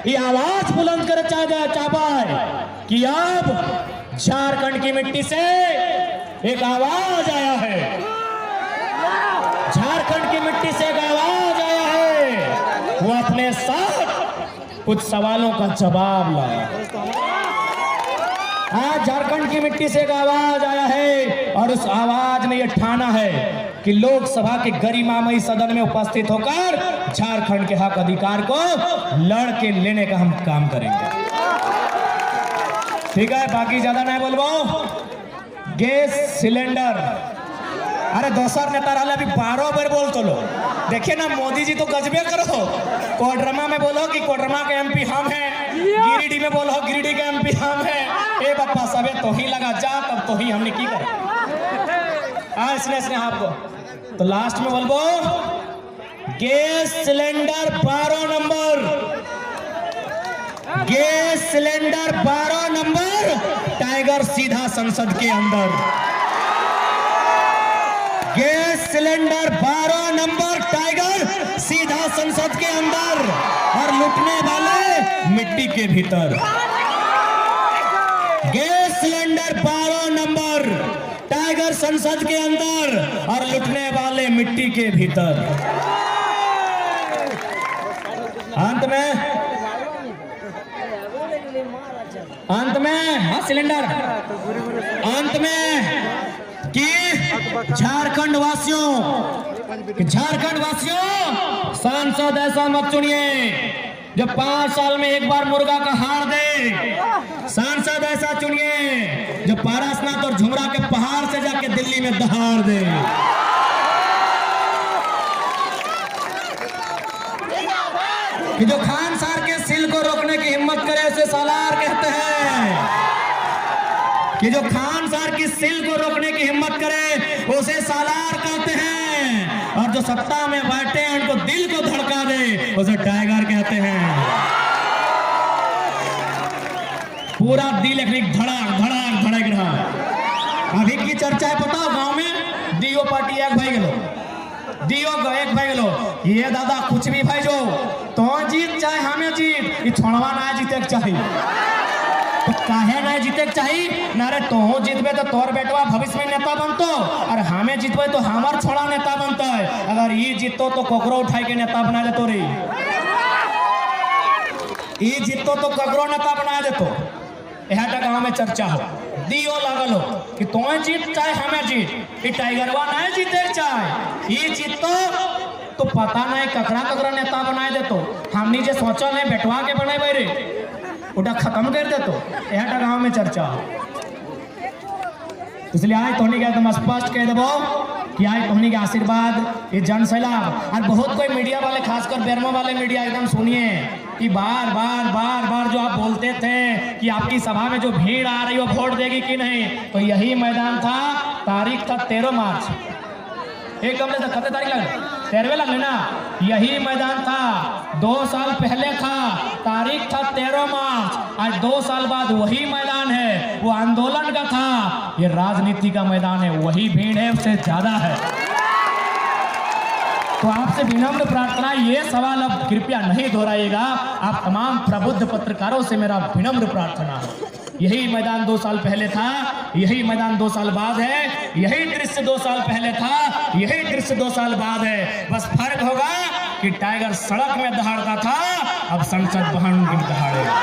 ये आवाज बुलंद कर चाहता है कि अब झारखंड की मिट्टी से एक आवाज आया है, झारखंड की मिट्टी से एक आवाज आया है, वो अपने साथ कुछ सवालों का जवाब लाया। आज झारखंड की मिट्टी से एक आवाज आया है और उस आवाज ने यह ठाना है कि लोकसभा के गरिमामयी सदन में उपस्थित होकर झारखंड के हक अधिकार को लड़ के लेने का हम काम करेंगे। ठीक है, बाकी ज्यादा नहीं बोलबो। गैस सिलेंडर, अरे दोसर नेता रहा अभी 12 बार बोल तो लो। देखिए ना, मोदी जी तो गजबे करो। कोडरमा में बोलो कि कोडरमा के एमपी हम हैं, गिरिडीह में बोलो गिरिडीह के एमपी हम हैं। ए बप्पा सबे तो ही लगा जा, तब तो ही हमने की करें। इसने आपको तो लास्ट में बोलबो gas cylinder 12 number, gas cylinder 12 number tiger सीधा संसद के अंदर। गैस सिलेंडर 12 नंबर टाइगर सीधा संसद के अंदर और लुटने वाले मिट्टी के भीतर। गैस सिलेंडर 12 नंबर टाइगर संसद के अंदर और लुटने वाले मिट्टी के भीतर। अंत में हाँ सिलेंडर, अंत में कि झारखंड वासियों सांसद ऐसा मत चुनिए जो 5 साल में एक बार मुर्गा का हार दे। सांसद ऐसा चुनिए जो पारसनाथ और झुमरा के पहाड़ से जाके दिल्ली में दहाड़ दे। कि जो खान सार के सिल को रोकने की हिम्मत करे उसे सालार कहते हैं। कि जो खान सार की सिल को रोकने की हिम्मत करे उसे सालार कहते हैं, और जो सत्ता में बैठे हैं उनको दिल को धड़का दे उसे टाइगर कहते हैं। पूरा दिल एक धड़ाक धड़ाक धड़क रहा। अभी की चर्चा है पता हो, गांव में डीओ पार्टी एक भाई गलो, डीओ एक भाई गलो, ये दादा कुछ भी भाई जो तो जीत चाहे हमें जीत, ये छोड़वा ना जीते चाहिए। तो काहे ना जीते चाहिए ना रे, तो जीतबे तो तोर बेटवा भविष्य में नेता बनतो, और हमें जीतबे तो हमार छोड़ा नेता बनता है। अगर ये जीतो तो कोकरो उठाई के नेता बना देतो रे, ये जीतो तो कोकरो नेता बना देतो। यह गाँव में चर्चा हो, दियो लागल हो कि तो जीत चाहे हमें जीत, ये टाइगरवा ना जीते चाहे ये जीतो तो पता नहीं ककरा ककरा नेता बनाए देतो। हमने जो सोचल है बेटवा के बने बैरे उठा खत्म कर देतो। यह गाँव में चर्चा हो, इसलिए आज तोहनी के एकदम स्पष्ट कह देबो कि आज तोहनी के आशीर्वाद ये जन सैलाब। और बहुत कोई मीडिया वाले, खासकर बेरमो वाले मीडिया, एकदम सुनिए कि बार बार जो आप बोलते थे कि आपकी सभा में जो भीड़ आ रही हो वोट देगी कि नहीं, तो यही मैदान था। तारीख था 13 मार्च, एक कमरे से कते तारीख लगे 13वें लगे ना, यही मैदान था। 2 साल पहले था, तारीख था 13 मार्च। आज 2 साल बाद वही मैदान है, वो आंदोलन का था, ये राजनीति का मैदान है। वही भीड़ है, उससे ज्यादा है। तो आपसे विनम्र प्रार्थना, ये सवाल अब कृपया नहीं दोहराइएगा। आप तमाम प्रबुद्ध पत्रकारों से मेरा विनम्र प्रार्थना है। यही मैदान 2 साल पहले था, यही मैदान 2 साल बाद है, यही दृश्य 2 साल पहले था, यही दृश्य 2 साल बाद है। बस फर्क होगा कि टाइगर सड़क में दहाड़ता था, अब संसद भवन में दहाड़ेगा।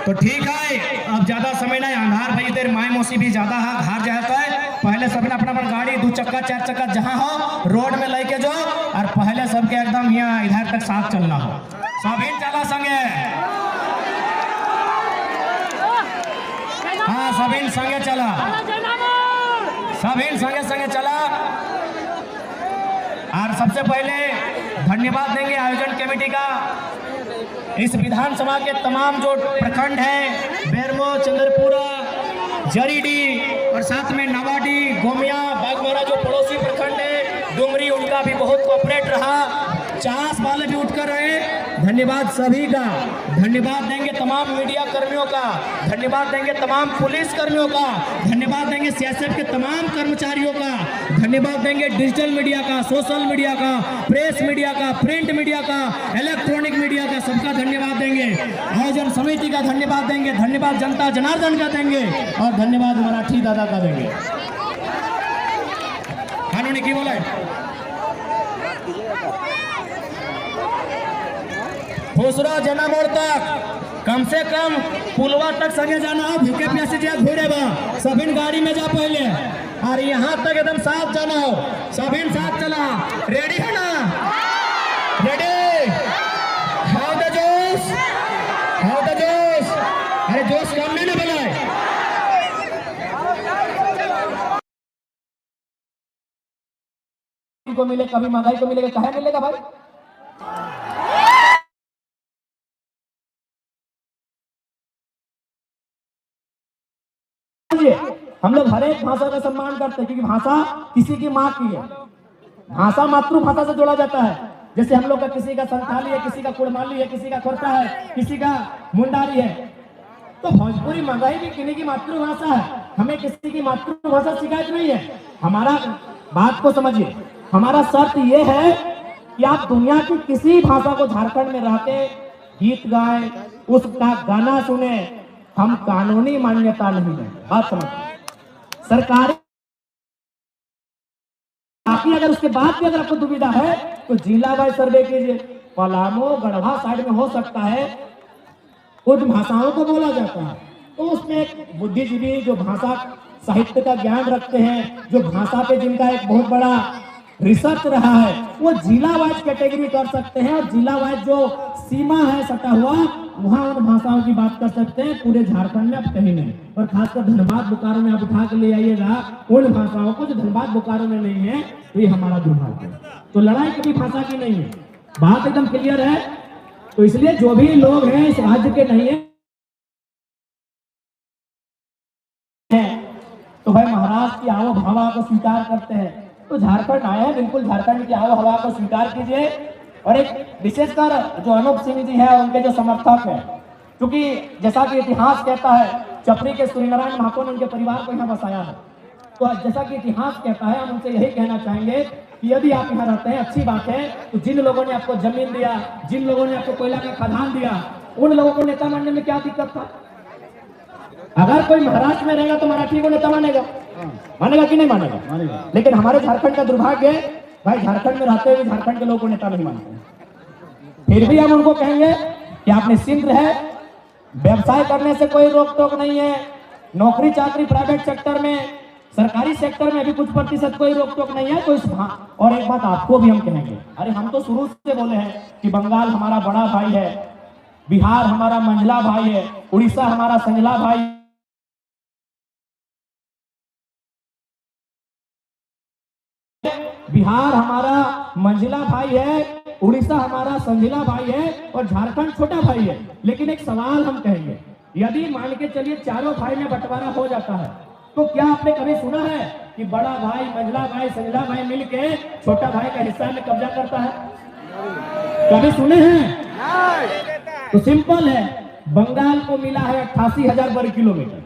तो ठीक है, अब ज्यादा समय नहीं, अंधार भाई देर माई मौसी भी ज्यादा है, घर जाता है। पहले सबने अपना गाड़ी 2 चक्का 4 चक्का जहां हो रोड में लेके जो, और पहले सबके एकदम यहाँ इधर तक साथ चलना हो। सभी चला संगे, हाँ सभी संगे चला, सभी संगे संगे चला। और सबसे पहले धन्यवाद देंगे आयोजन कमेटी का। इस विधानसभा के तमाम जो प्रखंड है, बेरमो, चंद्रपुरा, जरीडीह और साथ में नवाडी, गोमिया, बागबारा जो पड़ोसी प्रखंड है, डुमरी, उनका भी बहुत कोऑपरेट रहा। चास वाले भी उठकर रहे। धन्यवाद सभी का, धन्यवाद देंगे तमाम मीडिया कर्मियों का, धन्यवाद देंगे तमाम पुलिस कर्मियों का, धन्यवाद देंगे सीएसएफ के तमाम कर्मचारियों का, धन्यवाद देंगे डिजिटल मीडिया का, सोशल मीडिया का, प्रेस मीडिया का, प्रिंट मीडिया का, इलेक्ट्रॉनिक मीडिया का, सबका धन्यवाद देंगे। आयोजन समिति का धन्यवाद देंगे, धन्यवाद जनता जनार्दन का देंगे और धन्यवाद मराठी दादा का देंगे। कानूनी की बोले खुसरा जना मोड़ तक कम से कम पुलवा तक संगे जाना, भूखे प्यासे जा घूरे बा सभी गाड़ी में जा पहले, और यहाँ तक एकदम साथ जाना हो, सभी साथ चला। रेडी है ना? रेडी? हाउ द जोश, हाउ द जोश। अरे जोश कम नहीं ना बनाए। को मिले कभी महंगाई को मिलेगा, कहे मिलेगा भाई? हम लोग हर एक भाषा का सम्मान करते हैं, क्योंकि भाषा किसी की माँ की है। भाषा मातृभाषा से जोड़ा जाता है। जैसे हम लोग का किसी का संथाली है, किसी का कुड़माली है, किसी का खोरटा है, किसी का मुंडारी है, तो भोजपुरी महंगाई भी किन्हीं की मातृभाषा है। हमें किसी की मातृभाषा शिकायत नहीं है। हमारा बात को समझिए, हमारा शर्त यह है कि आप दुनिया की किसी भाषा को झारखंड में रहते गीत गाएं, उसका गाना सुने, हम कानूनी मान्यता नहीं है। बात समझिए, सरकारी बाकी अगर उसके बाद भी अगर आपको दुविधा है तो जिला वाइज सर्वे कीजिए। पलामू गढ़वा साइड में हो सकता है कुछ भाषाओं को बोला जाता है, तो उसमें एक बुद्धिजीवी जो भाषा साहित्य का ज्ञान रखते हैं, जो भाषा पे जिनका एक बहुत बड़ा रिसर्च रहा है, वो जिला वाइज कैटेगरी कर सकते हैं, और जिला वाइज जो सीमा है सटा हुआ वहां उन भाषाओं की बात कर सकते हैं। पूरे झारखंड में अब कहीं नहीं, और खासकर धनबाद बोकारो में आप उठा के ले आइएगा उन भाषाओं को जो धनबाद बोकारो में नहीं है, तो ये हमारा दुर्भाग्य है। तो लड़ाई किसी भाषा की नहीं है, बात एकदम क्लियर है। तो इसलिए जो भी लोग हैं इस राज्य के नहीं है तो भाई महाराष्ट्र की आवो हवा को स्वीकार करते हैं, तो झारखंड आए हैं, बिल्कुल झारखंड की आवो हवा को स्वीकार कीजिए। और एक विशेषकर जो अनूप सिंह जी है, उनके जो समर्थक है, क्योंकि जैसा कि इतिहास कहता है, चपरी के सूर्यनारायण महातो ने उनके परिवार को यहाँ बसाया है, तो जैसा कि इतिहास कहता है, हम उनसे यही कहना चाहेंगे कि यदि आप यहाँ रहते हैं अच्छी बात है, तो जिन लोगों ने आपको जमीन दिया, जिन लोगों ने आपको कोयला का खदान दिया, उन लोगों को नेता मानने में क्या दिक्कत था? अगर कोई महाराष्ट्र में रहेगा तो मराठी को नेता मानेगा, मानेगा कि नहीं मानेगा? मानेगा। लेकिन हमारे झारखंड का दुर्भाग्य है, भाई झारखंड में रहते हुए झारखंड के लोगों को नेता नहीं मानते। फिर भी हम उनको कहेंगे कि आप निश्चिंत रहे, व्यवसाय करने से कोई रोक टोक नहीं है, नौकरी चाकरी प्राइवेट सेक्टर में, सरकारी सेक्टर में भी कुछ प्रतिशत कोई रोक टोक नहीं है। तो इस और एक बात आपको भी हम कहेंगे, अरे हम तो शुरू से बोले हैं कि बंगाल हमारा बड़ा भाई है, बिहार हमारा मंझला भाई है, उड़ीसा हमारा संझला भाई, बिहार हमारा मंझला भाई है, उड़ीसा हमारा संझला भाई है, और झारखंड छोटा भाई है। लेकिन एक सवाल हम कहेंगे, यदि मान के चलिए चारों भाई में बंटवारा हो जाता है, तो क्या आपने कभी सुना है कि बड़ा भाई, मंझला भाई, संझला भाई मिलके छोटा भाई का हिस्सा में कब्जा करता है? कभी सुने हैं? तो सिंपल है, बंगाल को मिला है 88,000 वर्ग किलोमीटर,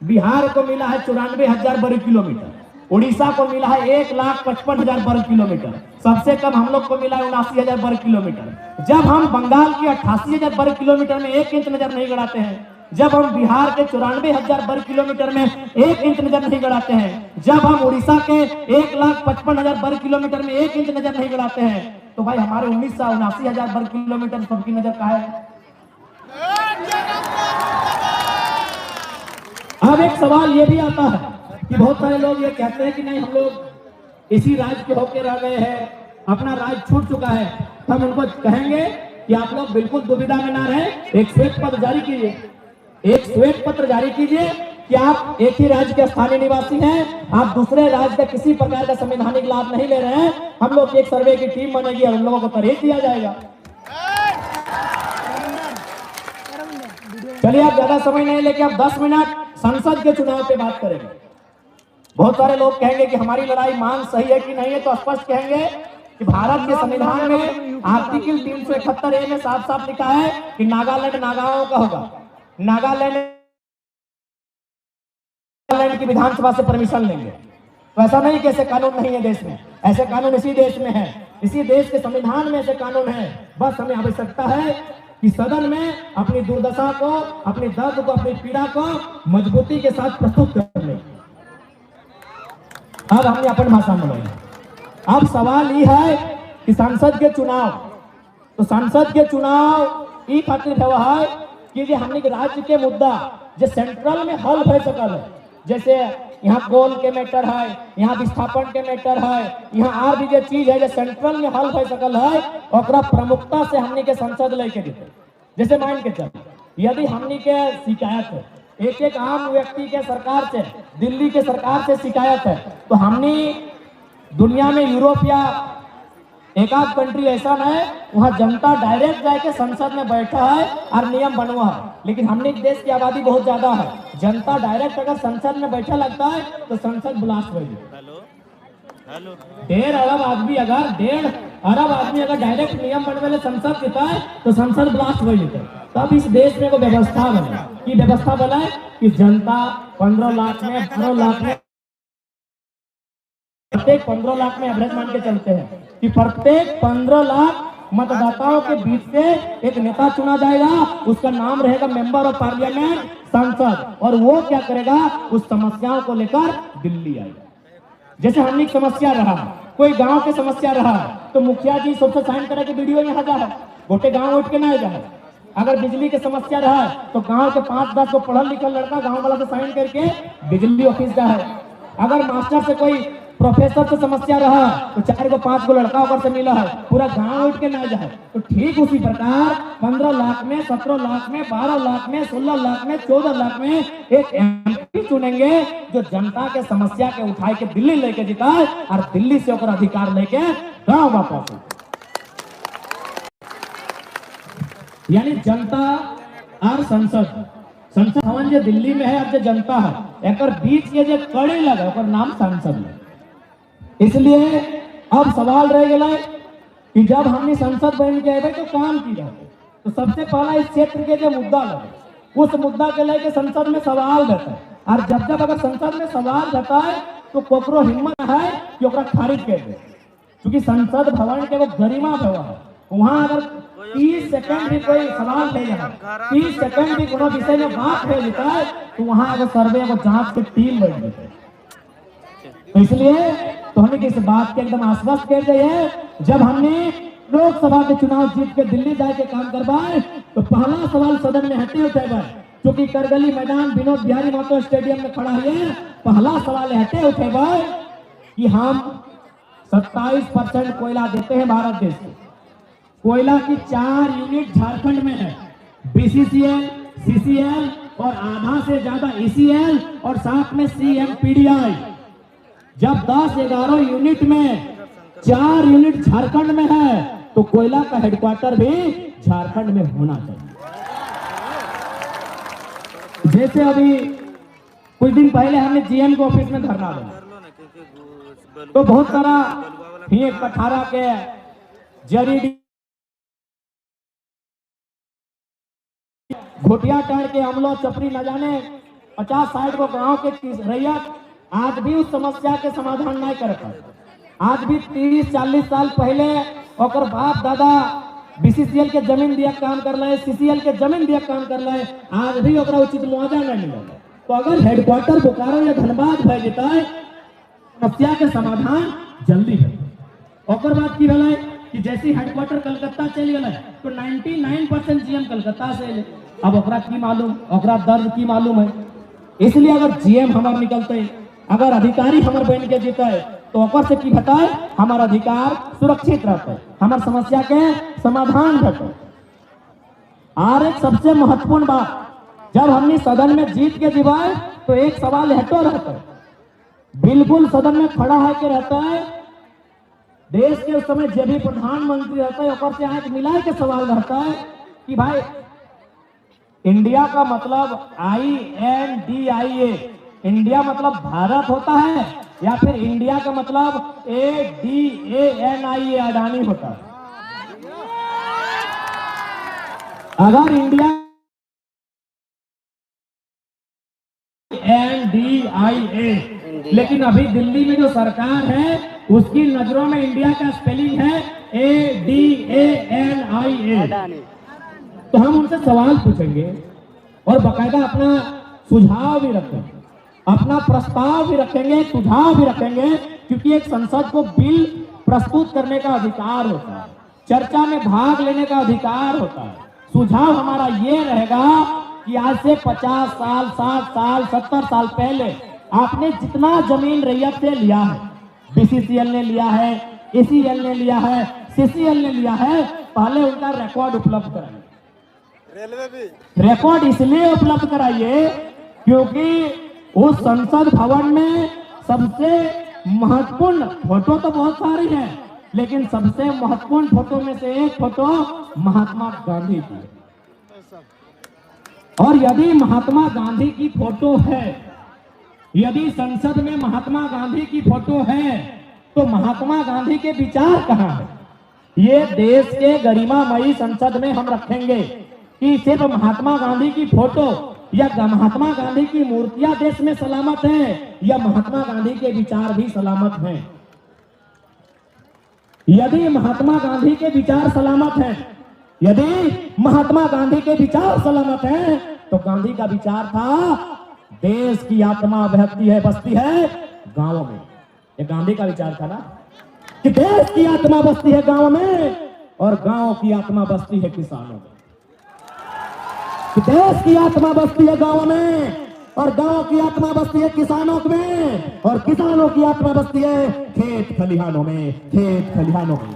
बिहार को मिला है 94,000 वर्ग किलोमीटर, उड़ीसा को मिला है 1,55,000 वर्ग किलोमीटर, सबसे कम हम लोग को मिला है 79,000 वर्ग किलोमीटर। जब हम बंगाल के 88,000 वर्ग किलोमीटर में 1 इंच नजर नहीं गड़ाते हैं, जब हम बिहार के 94,000 वर्ग किलोमीटर में 1 इंच नजर नहीं गड़ाते हैं, जब हम उड़ीसा के 1,55,000 वर्ग किलोमीटर में 1 इंच नजर नहीं गड़ाते हैं, तो भाई हमारे 79,000 वर्ग किलोमीटर सबकी नजर कहाँ है? अब एक सवाल ये भी आता है कि बहुत सारे लोग ये कहते हैं कि नहीं, हम लोग इसी राज्य के होके रह गए हैं, अपना राज्य छूट चुका है। हम उनको कहेंगे कि आप लोग बिल्कुल दुविधा में ना रहे, एक श्वेत पत्र जारी कीजिए, एक श्वेत पत्र जारी कीजिए कि आप एक ही राज्य के स्थानीय निवासी हैं, आप दूसरे राज्य का किसी प्रकार का संवैधानिक लाभ नहीं ले रहे हैं। हम लोग एक सर्वे की टीम बनेगी और उन लोगों को तरह दिया जाएगा। चलिए, आप ज्यादा समय नहीं लेके आप 10 मिनट संसद के चुनाव पे बात करेंगे। बहुत सारे लोग कहेंगे कि हमारी लड़ाई मांग सही है कि नहीं है, तो स्पष्ट कहेंगे कि भारत के संविधान में आर्टिकल 371A में साफ साफ लिखा है कि नागालैंड नागाओं का होगा। नागालैंड की विधानसभा से परमिशन लेंगे। तो ऐसा नहीं कि ऐसे कानून नहीं है देश में, ऐसे कानून इसी देश में है, इसी देश के संविधान में ऐसे कानून है। बस हमें आवश्यकता है कि सदन में अपनी दुर्दशा को, अपनी दर्द को, अपनी पीड़ा को मजबूती के साथ प्रस्तुत कर ले। अब हमने अपन भाषा में बोला। अब सवाल ये है कि संसद के चुनाव, तो संसद के चुनाव ये खातिर हुआ है कि जो हमने राज्य के मुद्दा जो सेंट्रल में हल हो सकल है, जैसे यहाँ गोल के मैटर है, यहाँ विस्थापन के मैटर है, यहाँ और भी जो चीज है जो सेंट्रल में हल हो सकल है, और प्रमुखता से हमने के संसद लेके देते। जैसे मान के चल, यदि हमने के शिकायत है एक आम व्यक्ति के सरकार से, दिल्ली के सरकार से शिकायत है, तो हमने दुनिया में यूरोप या एक आध कंट्री ऐसा है वहां जनता डायरेक्ट जाके संसद में बैठा है और नियम बनवा है। लेकिन हमने देश की आबादी बहुत ज्यादा है, जनता डायरेक्ट अगर संसद में बैठा लगता है तो संसद ब्लास्ट हो जाए। 1.5 अरब आदमी अगर डायरेक्ट नियम बनवे संसद देता है तो संसद ब्लास्ट हो जाता है। तब इस देश में को व्यवस्था बने कि व्यवस्था बनाए कि जनता 15 लाख में प्रत्येक 15 लाख में एवरेज मान के चलते हैं कि प्रत्येक 15 लाख मतदाताओं के बीच से एक नेता चुना जाएगा, उसका नाम रहेगा मेंबर ऑफ पार्लियामेंट, सांसद, और वो क्या करेगा, उस समस्याओं को लेकर दिल्ली आएगा। जैसे हमने समस्या रहा, कोई गांव के समस्या रहा, तो मुखिया जी सबसे साइन करे कि वीडियो यहाँ जा है, गोटे गांव उठ के ना जाए। अगर बिजली की समस्या रहा तो गांव के 5-10 को पढ़ल लिखल लड़का गांव वाला से साइन करके बिजली ऑफिस जा है। अगर मास्टर से कोई प्रोफेसर से समस्या रहा तो 4-5 लड़का होकर से मिला है, पूरा गांव उठ के ना जाए। तो ठीक उसी प्रकार 15 लाख में, 17 लाख में, 12 लाख में, 16 लाख में, 14 लाख में एक एमपी चुनेंगे जो जनता के समस्या के उठाए के दिल्ली लेके जिताए और दिल्ली से होकर अधिकार लेके गांव वापस। यानी जनता और संसद भवन जो दिल्ली में है, अब जो जनता है एक बीच के जो कड़ी लगा और नाम सांसद है। इसलिए अब सवाल रह गया कि जब हमने संसद बन के आए तो काम की जाए, तो सबसे पहला इस क्षेत्र के जो मुद्दा लगे उस मुद्दा के लेके संसद में सवाल रहता है। और जब अगर संसद में सवाल रहता है तो कोकरो हिम्मत है कि ओकरा खारिज कर दे, क्योंकि संसद भवन के वो गरिमा भवन है। वहां अगर 30 सेकंड भी कोई सवाल ले जाए, 30 सेकंड भी कोनो विषय में बात हो जाता है तो वहां अगर सर्वे को जांच की टीम बैठ जाती है। तो इसलिए तो हमें इस बात के एकदम आश्वस्त कर दिए, जब हमने लोकसभा के चुनाव जीत के दिल्ली जाके काम करवाए तो पहला सवाल सदन में हटे उठे गए, क्योंकि करगली मैदान विनोद बिहारी महतो स्टेडियम में खड़ा है। पहला सवाल हटे उठे गए कि हम 27% कोयला देते हैं भारत देश को। कोयला की 4 यूनिट झारखंड में है, बीसीसीएल, सीसीएल और आधा से ज्यादा ईसीएल और साथ में सीएमपीडीआई। जब 10-11 यूनिट में 4 यूनिट झारखंड में है तो कोयला का हेडक्वार्टर भी झारखंड में होना चाहिए। जैसे अभी कुछ दिन पहले हमने जीएम के ऑफिस में धरना दिया तो बहुत सारा फेंक पठारा के जरी घोटिया टाड़ के अमलो चपरी न जाने 50-60 को गांव के रैयत आज भी उस समस्या के समाधान नहीं कर पाए। आज भी 30-40 साल पहले और बाप दादा बीसीसीएल के जमीन दिया काम कर रहे, सीसीएल के जमीन दिया काम कर रहे, आज भी ओकरा उचित मुआवजा नहीं मिला। तो अगर हेडक्वार्टर बोकारो या धनबाद भय जेता है, समस्या के समाधान जल्दी है। और बात की भला कि जैसे हेडक्वार्टर कलकत्ता चल गए तो 99% जीएम कलकत्ता से। अब ओकरा की मालूम, ओकरा दर्द की मालूम है। इसलिए अगर जीएम हमार निकलते, अगर अधिकारी हमार बन के जीते तो ओकर से की बताए हमार अधिकार सुरक्षित रहते, हमार समस्या के समाधान घटे। और एक सबसे महत्वपूर्ण बात, जब हमने सदन में जीत के दिवाए तो एक सवाल हटो रहता है, बिल्कुल सदन में खड़ा है के रहता है। देश के उस समय जब भी प्रधानमंत्री रहता है ओकर से आंख मिला के सवाल रहता है कि भाई इंडिया का मतलब INDIA, इंडिया मतलब भारत होता है या फिर इंडिया का मतलब ADANIA अडानी होता है। अगर इंडिया NDIA, लेकिन अभी दिल्ली में जो सरकार है उसकी नजरों में इंडिया का स्पेलिंग है ADANIA। तो हम उनसे सवाल पूछेंगे और बकायदा अपना सुझाव भी रखेंगे, अपना प्रस्ताव भी रखेंगे, सुझाव भी रखेंगे, क्योंकि एक संसद को बिल प्रस्तुत करने का अधिकार होता है, चर्चा में भाग लेने का अधिकार होता है। सुझाव हमारा ये रहेगा कि आज से 50 साल, 60 साल, 70 साल पहले आपने जितना जमीन रैयत से लिया है, BCCL ने लिया है, ACL ने लिया है, CCL ने लिया है, पहले उनका रिकॉर्ड उपलब्ध कराइए। रेलवे भी रिकॉर्ड इसलिए उपलब्ध कराइए क्योंकि उस संसद भवन में सबसे महत्वपूर्ण फोटो तो बहुत सारी है, लेकिन सबसे महत्वपूर्ण फोटो में से एक फोटो महात्मा गांधी की। और यदि महात्मा गांधी की फोटो है, यदि संसद में महात्मा गांधी की फोटो है, तो महात्मा गांधी के विचार कहां है? ये देश के गरिमामयी संसद में हम रखेंगे कि सिर्फ महात्मा गांधी की फोटो या महात्मा गांधी की मूर्तियां देश में सलामत हैं, या महात्मा गांधी के विचार भी सलामत हैं। यदि महात्मा गांधी के विचार सलामत हैं, यदि महात्मा गांधी के विचार सलामत हैं, तो गांधी का विचार था देश की आत्मा बहती है, बसती है गांवों में। ये गांधी का विचार था ना, कि देश की आत्मा बसती है गांव में और गांव की आत्मा बसती है किसानों में। देश की आत्मा बसती है गांव में और गांव की आत्मा बसती है किसानों में, और किसानों की आत्मा बसती है खेत खलिहानों में, खेत खलिहानों में।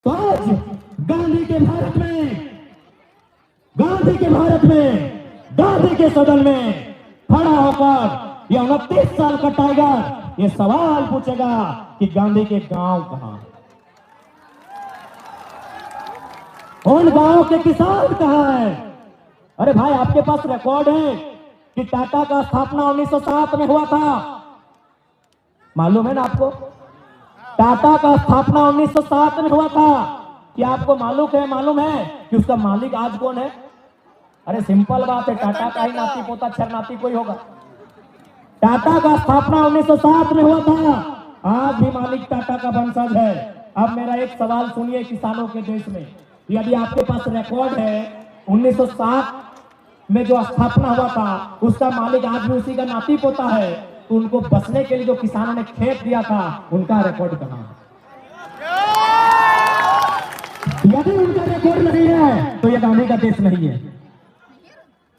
तो आज गांधी के भारत में, गांधी के भारत में, गांधी के सदन में खड़ा होकर ये 29 साल का टाइगर ये सवाल पूछेगा कि गांधी के गांव कहां है, उन गांव के किसान कहां है? अरे भाई, आपके पास रिकॉर्ड है कि टाटा का स्थापना 1907 में हुआ था, मालूम है ना आपको? टाटा का स्थापना 1907 में हुआ था। क्या आपको मालूम है कि उसका मालिक आज कौन है? अरे सिंपल बात है, टाटा का ही नाती पोता छरनाती कोई होगा। टाटा का स्थापना 1907 में हुआ था, आज भी मालिक टाटा का वंशज है। अब मेरा एक सवाल सुनिए, किसानों के देश में यदि आपके पास रिकॉर्ड है 1907 में जो स्थापना हुआ था उसका मालिक आज भी उसी का नाती पोता है, तो उनको बसने के लिए जो किसानों ने खेत दिया था उनका रिकॉर्ड कहां है? यदि उनका रिकॉर्ड नहीं है तो ये गांधी का देश नहीं है।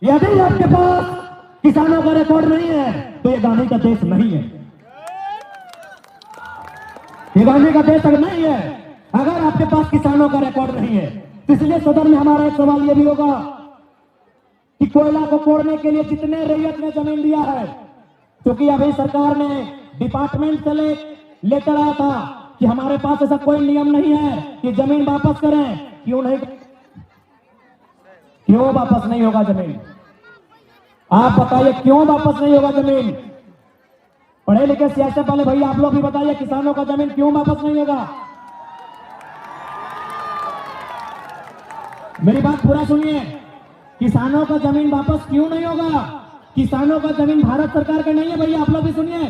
यदि आपके पास किसानों का रिकॉर्ड नहीं है तो ये गांधी का देश नहीं है। ये गांधी का देश अगर नहीं है, अगर आपके पास किसानों का रिकॉर्ड नहीं है, तो इसलिए सदन में हमारा एक सवाल यह भी होगा कि कोयला को कोड़ने के लिए जितने रैयत ने जमीन दिया है, क्योंकि अभी सरकार ने डिपार्टमेंट से लेकर आया था कि हमारे पास ऐसा कोई नियम नहीं है कि जमीन वापस करें। क्यों वापस नहीं होगा जमीन? आप बताइए क्यों वापस नहीं होगा जमीन? पढ़े लिखे सियासत वाले भैया आप लोग भी बताइए, किसानों का जमीन क्यों वापस नहीं होगा? मेरी बात पूरा सुनिए, किसानों का जमीन वापस क्यों नहीं होगा? किसानों का जमीन भारत सरकार का नहीं है भैया, आप लोग भी सुनिए,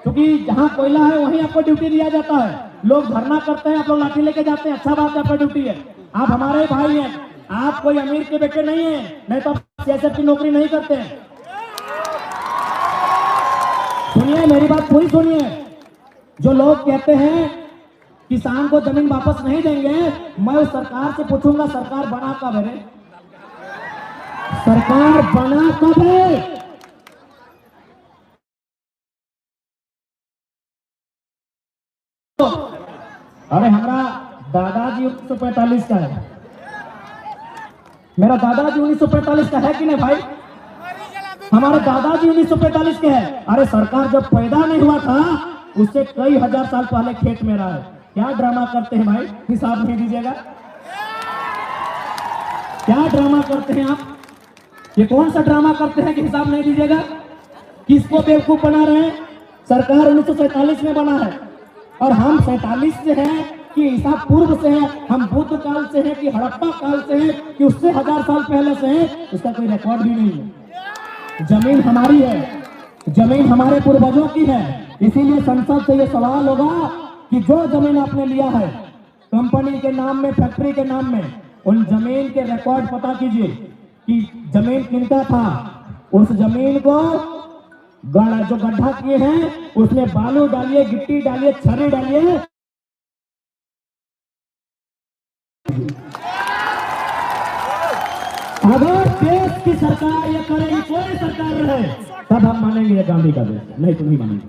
क्योंकि जहां कोयला है वहीं आपको ड्यूटी दिया जाता है। लोग धरना करते हैं, आप लोग लाठी लेके जाते हैं, अच्छा बात है, आपका ड्यूटी है, आप हमारे भाई हैं, आप कोई अमीर के बेटे नहीं है, नहीं तो सियासत की नौकरी नहीं करते हैं। सुनिए, मेरी बात पूरी सुनिए। जो लोग कहते हैं किसान को जमीन वापस नहीं देंगे, मैं उस सरकार से पूछूंगा सरकार बना कब है? सरकार बना कब है? अरे हमारा दादाजी 1945 का है, मेरा दादाजी 1945 का है कि नहीं भाई? हमारे दादाजी 1945 के हैं। अरे सरकार जब पैदा नहीं हुआ था उससे कई हजार साल पहले खेत में रहा है। क्या ड्रामा करते हैं भाई, हिसाब नहीं दीजिएगा? क्या ड्रामा करते हैं आप? ये कौन सा ड्रामा करते हैं कि हिसाब नहीं दीजिएगा? किसको बेवकूफ बना रहे हैं? सरकार 1947 में बना है और हम 47 से हैं कि हिसाब पूर्व से है, हम बुद्ध काल से है कि हड़प्पा काल से है कि उससे 1000 साल पहले से है, इसका कोई रिकॉर्ड भी नहीं है। जमीन हमारी है, जमीन हमारे पूर्वजों की है। इसीलिए संसद से ये सवाल होगा कि जो जमीन आपने लिया है कंपनी के नाम में, फैक्ट्री के नाम में, उन जमीन के रिकॉर्ड पता कीजिए कि जमीन किनका था। उस जमीन को जो गड्ढा किए हैं उसमें बालू डालिए, गिट्टी डालिए, छर्री डालिए। अगर देश की सरकार ये करेगी, कोई सरकार रहे, तब हम मानेंगे ये गांधी का देश है, नहीं तो नहीं मानेंगे।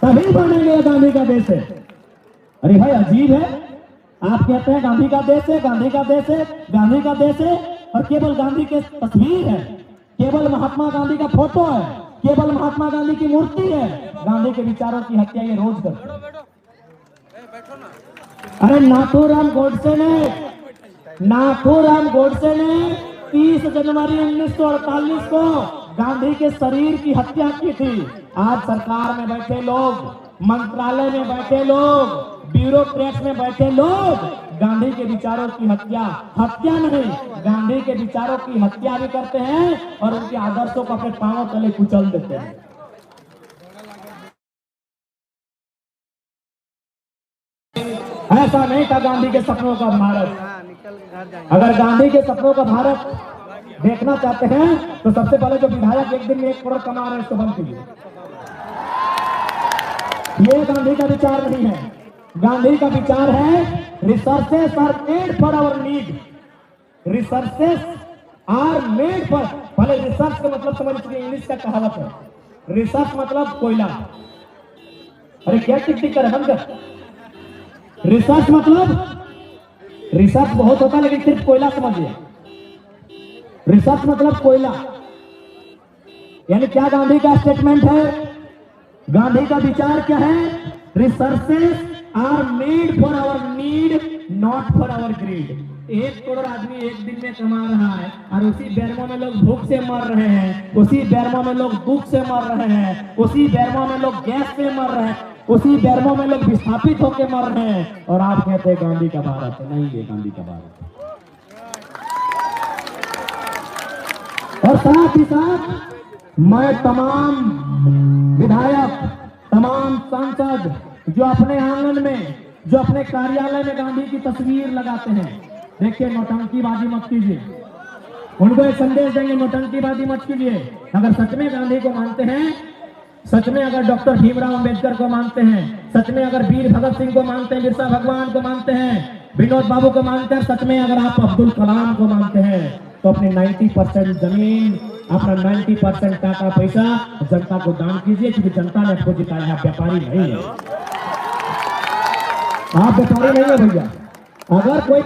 तभी मानेंगे ये गांधी का देश है। अरे भाई अजीब है, आप कहते हैं गांधी का देश है, गांधी का देश है, गांधी का देश है, और केवल गांधी की तस्वीर है, केवल महात्मा गांधी का फोटो है, केवल महात्मा गांधी की मूर्ति है। गांधी के विचारों की हत्या ये रोज करते हैं। अरे नाथूराम गोडसे ने 30 जनवरी 1948 को गांधी के शरीर की हत्या की थी। आज सरकार में बैठे लोग, मंत्रालय में बैठे लोग, ब्यूरोक्रेट्स में बैठे लोग गांधी के विचारों की हत्या नहीं, गांधी के विचारों की हत्या भी करते हैं और उनके आदर्शों को अपने पांवों तले कुचल देते हैं। ऐसा नहीं था गांधी के सपनों का भारत। अगर गांधी के सपनों का भारत देखना चाहते हैं तो सबसे पहले जो विधायक एक दिन में 1 करोड़ कमा रहे हैं उसको बंद कीजिए। ये गांधी का विचार नहीं है। गांधी का विचार है resources are made for our need, resources are made for. पहले रिसर्च का मतलब समझ लीजिए, इंग्लिश का कहावत है, रिसर्च मतलब कोयला। अरे क्या टिक कर बंद कर। रिसर्च मतलब, रिसर्च बहुत होता है लेकिन सिर्फ कोयला समझिए। रिसर्च मतलब कोयला। यानी क्या गांधी का स्टेटमेंट है, गांधी का विचार क्या है? Resources are made for our need, not for our greed. 1 crore आदमी एक दिन में कमा रहा है और उसी बेरमो में लोग भूख से मर रहे हैं, उसी बेरमो में लोग दुख से मर रहे हैं, उसी बेरमो में लोग गैस से मर रहे हैं, उसी बेरमो में लोग विस्थापित होकर मर रहे हैं, और आप कहते हैं गांधी का भारत है। नहीं, ये गांधी का भारत है। और साथ ही साथ मैं तमाम विधायक, तमाम सांसद जो अपने आंगन में, जो अपने कार्यालय में गांधी की तस्वीर लगाते हैं, देखिए नौटंकीबाजी मत कीजिए। उनको एक संदेश देंगे, नौटंकीबाजी मत कीजिए। अगर सच में गांधी को मानते हैं, सच में अगर डॉक्टर भीमराव अंबेडकर को मानते हैं, सच में अगर वीर भगत सिंह को मानते हैं, बिरसा भगवान को मानते हैं, विनोद बाबू को मानते हैं, सच में अगर आप अब्दुल कलाम को मानते हैं, तो अपनी 90% जमीन, अपना 90% टाका पैसा जनता को दान कीजिए, क्योंकि जनता ने आपको जिताया है, व्यापारी नहीं है। आप व्यापारी नहीं है भैया। अगर कोई